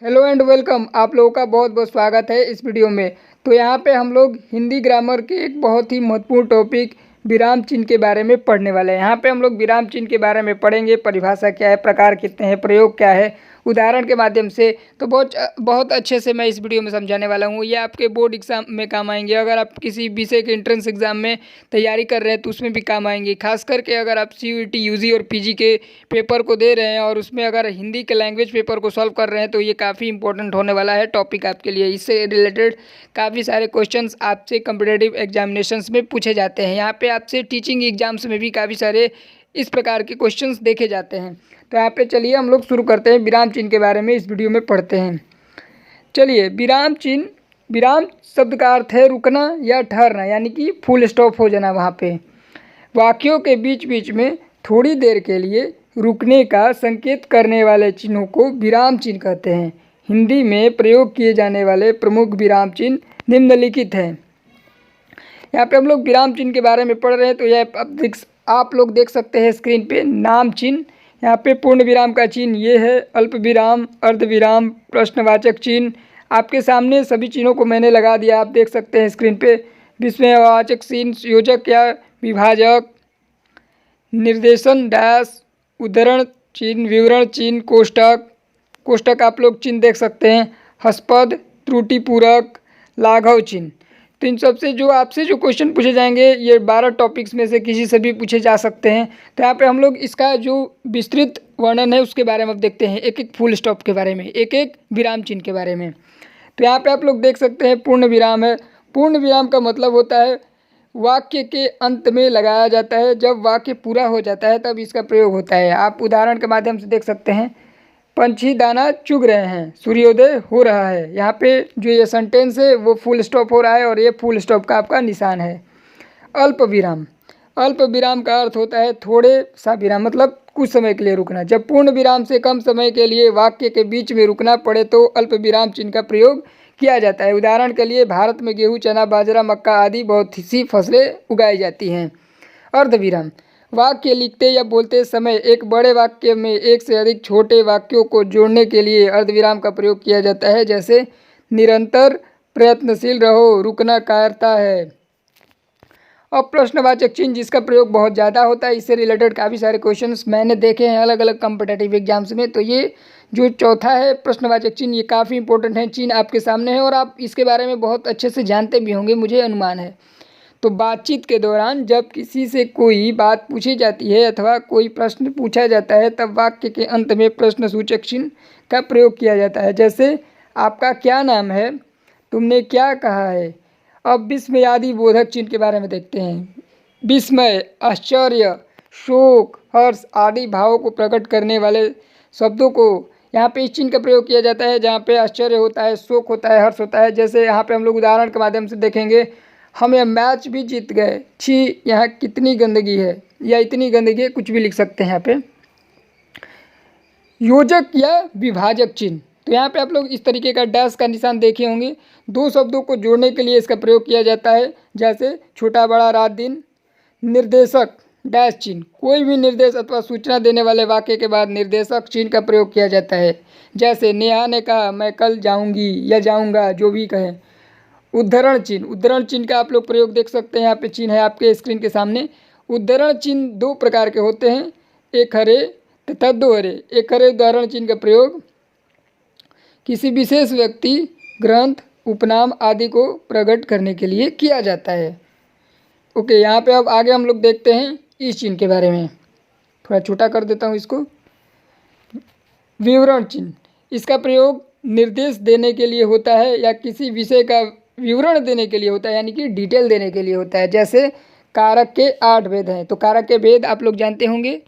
Hello and welcome. आप लोगों का बहुत बहुत स्वागत है इस वीडियो में। तो यहाँ पे हम लोग हिंदी ग्रामर के एक बहुत ही महत्वपूर्ण टॉपिक विराम चिन्ह के बारे में पढ़ने वाले हैं। यहाँ पे हम लोग विराम चिन्ह के बारे में पढ़ेंगे, परिभाषा क्या है, प्रकार कितने हैं, प्रयोग क्या है, उदाहरण के माध्यम से। तो बहुत अच्छे से मैं इस वीडियो में समझाने वाला हूँ। ये आपके बोर्ड एग्जाम में काम आएंगे। अगर आप किसी विषय के एंट्रेंस एग्जाम में तैयारी कर रहे हैं तो उसमें भी काम आएंगे। खास करके अगर आप CUET UG और PG के पेपर को दे रहे हैं और उसमें अगर हिंदी के लैंग्वेज पेपर को सॉल्व कर रहे हैं तो ये काफ़ी इंपॉर्टेंट होने वाला है टॉपिक आपके लिए। इससे रिलेटेड काफ़ी सारे क्वेश्चंस आपसे कॉम्पिटिटिव एग्जामिनेशंस में पूछे जाते हैं। यहाँ पे आपसे टीचिंग एग्जाम्स में भी काफ़ी सारे इस प्रकार के क्वेश्चंस देखे जाते हैं। तो यहाँ पे चलिए हम लोग शुरू करते हैं, विराम चिन्ह के बारे में इस वीडियो में पढ़ते हैं। चलिए, विराम चिन्ह, विराम शब्द का अर्थ है रुकना या ठहरना, यानी कि फुल स्टॉप हो जाना। वहाँ पे वाक्यों के बीच बीच में थोड़ी देर के लिए रुकने का संकेत करने वाले चिन्हों को विराम चिन्ह कहते हैं। हिंदी में प्रयोग किए जाने वाले प्रमुख विराम चिन्ह निम्नलिखित हैं। यहाँ पे हम लोग विराम चिन्ह के बारे में पढ़ रहे हैं। तो यह आप लोग देख सकते हैं स्क्रीन पे नाम चिन्ह। यहाँ पे पूर्ण विराम का चिन्ह ये है, अल्प विराम, अर्ध विराम, प्रश्नवाचक चिन्ह। आपके सामने सभी चिन्हों को मैंने लगा दिया, आप देख सकते हैं स्क्रीन पे। विस्मयवाचक चिन्ह, योजक या विभाजक, निर्देशन डैश, उद्धरण चिन्ह, विवरण चिन्ह, कोष्टक, कोष्टक आप लोग चिन्ह देख सकते हैं, हस्पद, त्रुटिपूरक, लाघव चिन्ह। तो इन सब से जो आपसे जो क्वेश्चन पूछे जाएंगे ये 12 टॉपिक्स में से किसी से भी पूछे जा सकते हैं। तो यहाँ पे हम लोग इसका जो विस्तृत वर्णन है उसके बारे में अब देखते हैं, एक एक फुल स्टॉप के बारे में, एक एक विराम चिन्ह के बारे में। तो यहाँ पे आप लोग देख सकते हैं पूर्ण विराम है। पूर्ण विराम का मतलब होता है वाक्य के अंत में लगाया जाता है। जब वाक्य पूरा हो जाता है तब इसका प्रयोग होता है। आप उदाहरण के माध्यम से देख सकते हैं, पंछी दाना चुग रहे हैं, सूर्योदय हो रहा है। यहाँ पे जो ये सेंटेंस है वो फुल स्टॉप हो रहा है और ये फुल स्टॉप का आपका निशान है। अल्प विराम, अल्प विराम का अर्थ होता है थोड़े सा विराम, मतलब कुछ समय के लिए रुकना। जब पूर्ण विराम से कम समय के लिए वाक्य के बीच में रुकना पड़े तो अल्प विराम चिन्ह का प्रयोग किया जाता है। उदाहरण के लिए भारत में गेहूँ, चना, बाजरा, मक्का आदि बहुत सी फसलें उगाई जाती हैं। अर्ध विराम, वाक्य लिखते या बोलते समय एक बड़े वाक्य में एक से अधिक छोटे वाक्यों को जोड़ने के लिए अर्धविराम का प्रयोग किया जाता है। जैसे निरंतर प्रयत्नशील रहो, रुकना कायरता है। अब प्रश्नवाचक चिन्ह जिसका प्रयोग बहुत ज़्यादा होता है, इससे रिलेटेड काफ़ी सारे क्वेश्चंस मैंने देखे हैं अलग अलग कॉम्पिटिटिव एग्जाम्स में। तो ये जो चौथा है प्रश्नवाचक चिन्ह, ये काफ़ी इंपॉर्टेंट है। चिन्ह आपके सामने है और आप इसके बारे में बहुत अच्छे से जानते भी होंगे, मुझे अनुमान है। तो बातचीत के दौरान जब किसी से कोई बात पूछी जाती है अथवा कोई प्रश्न पूछा जाता है तब वाक्य के अंत में प्रश्नसूचक चिन्ह का प्रयोग किया जाता है। जैसे आपका क्या नाम है, तुमने क्या कहा है। अब विस्मयादि बोधक चिन्ह के बारे में देखते हैं। विस्मय, आश्चर्य, शोक, हर्ष आदि भावों को प्रकट करने वाले शब्दों को यहाँ पे इस चिन्ह का प्रयोग किया जाता है। जहाँ पे आश्चर्य होता है, शोक होता है, हर्ष होता है। जैसे यहाँ पे हम लोग उदाहरण के माध्यम से देखेंगे, हम यह मैच भी जीत गए, छी यहाँ कितनी गंदगी है, या इतनी गंदगी है, कुछ भी लिख सकते हैं यहाँ पे। योजक या विभाजक चिन्ह, तो यहाँ पे आप लोग इस तरीके का डैश का निशान देखे होंगे। दो शब्दों को जोड़ने के लिए इसका प्रयोग किया जाता है। जैसे छोटा बड़ा रात दिन। निर्देशक डैश चिन्ह, कोई भी निर्देश अथवा सूचना देने वाले वाक्य के बाद निर्देशक चिन्ह का प्रयोग किया जाता है। जैसे नेहा ने कहा मैं कल जाऊँगी या जाऊँगा, जो भी कहें। उद्धरण चिन्ह, उद्धरण चिन्ह का आप लोग प्रयोग देख सकते हैं। यहाँ पे चिन्ह है आपके स्क्रीन के सामने। उद्धरण चिन्ह दो प्रकार के होते हैं, एक हरे तथा दो हरे। एक हरे उदाहरण चिन्ह का प्रयोग किसी विशेष व्यक्ति, ग्रंथ, उपनाम आदि को प्रकट करने के लिए किया जाता है। ओके, यहाँ पे अब आगे हम लोग देखते हैं इस चिन्ह के बारे में। थोड़ा छोटा कर देता हूँ इसको। विवरण चिन्ह, इसका प्रयोग निर्देश देने के लिए होता है या किसी विषय का विवरण देने के लिए होता है, यानी कि डिटेल देने के लिए होता है। जैसे कारक के 8 भेद हैं, तो कारक के भेद आप लोग जानते होंगे।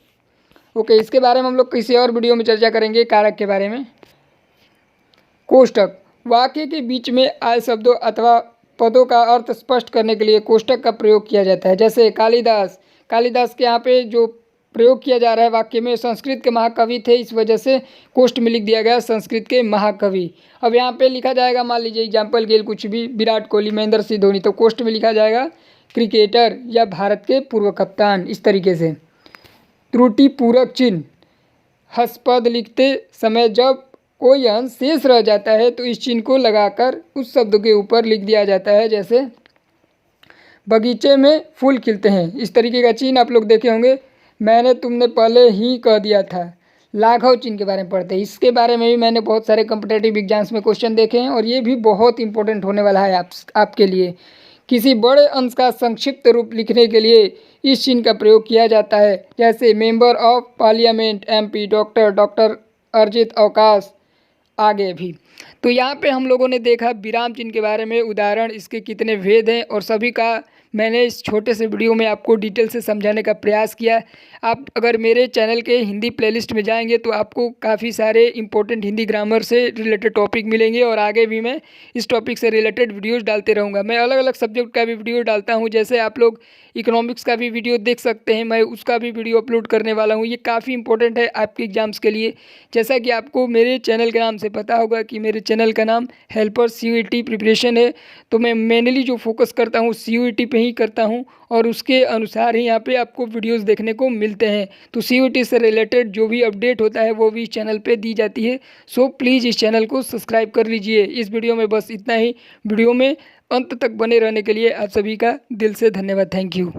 ओके, इसके बारे में हम लोग किसी और वीडियो में चर्चा करेंगे कारक के बारे में। कोष्टक, वाक्य के बीच में आए शब्दों अथवा पदों का अर्थ स्पष्ट करने के लिए कोष्टक का प्रयोग किया जाता है। जैसे कालिदास, कालिदास के यहाँ पे जो प्रयोग किया जा रहा है वाक्य में, संस्कृत के महाकवि थे, इस वजह से कोष्ट में लिख दिया गया संस्कृत के महाकवि। अब यहाँ पे लिखा जाएगा, मान लीजिए एग्जाम्पल के लिए कुछ भी, विराट कोहली, महेंद्र सिंह धोनी, तो कोष्ट में लिखा जाएगा क्रिकेटर या भारत के पूर्व कप्तान, इस तरीके से। त्रुटिपूरक चिन्ह, हस्पद लिखते समय जब कोई अंश शेष रह जाता है तो इस चिन्ह को लगाकर उस शब्द के ऊपर लिख दिया जाता है। जैसे बगीचे में फूल खिलते हैं, इस तरीके का चिन्ह आप लोग देखे होंगे। मैंने तुमने पहले ही कह दिया था। लाघव चिन्ह के बारे में पढ़ते हैं, इसके बारे में भी मैंने बहुत सारे कॉम्पिटेटिव एग्जाम्स में क्वेश्चन देखे हैं और ये भी बहुत इंपॉर्टेंट होने वाला है आपके लिए। किसी बड़े अंश का संक्षिप्त रूप लिखने के लिए इस चिन्ह का प्रयोग किया जाता है। जैसे member of parliament, MP, doctor, doctor अर्जित अवकाश, आगे भी। तो यहाँ पे हम लोगों ने देखा विराम चिन्ह के बारे में, उदाहरण, इसके कितने भेद हैं और सभी का मैंने इस छोटे से वीडियो में आपको डिटेल से समझाने का प्रयास किया। आप अगर मेरे चैनल के हिंदी प्लेलिस्ट में जाएंगे तो आपको काफ़ी सारे इंपॉर्टेंट हिंदी ग्रामर से रिलेटेड टॉपिक मिलेंगे और आगे भी मैं इस टॉपिक से रिलेटेड वीडियोस डालते रहूँगा। मैं अलग अलग सब्जेक्ट का भी वीडियो डालता हूँ, जैसे आप लोग इकोनॉमिक्स का भी वीडियो देख सकते हैं, मैं उसका भी वीडियो अपलोड करने वाला हूँ। ये काफ़ी इंपॉर्टेंट है आपके एग्जाम्स के लिए। जैसा कि आपको मेरे चैनल के नाम से पता होगा कि मेरे चैनल का नाम हेल्पर CUET प्रिपरेशन है, तो मैं मेनली जो फोकस करता हूँ CUET पे ही करता हूँ और उसके अनुसार ही यहाँ पे आपको वीडियोस देखने को मिलते हैं। तो CUET से रिलेटेड जो भी अपडेट होता है वो भी इस चैनल पे दी जाती है। सो प्लीज़ इस चैनल को सब्सक्राइब कर लीजिए। इस वीडियो में बस इतना ही। वीडियो में अंत तक बने रहने के लिए आप सभी का दिल से धन्यवाद। Thank you.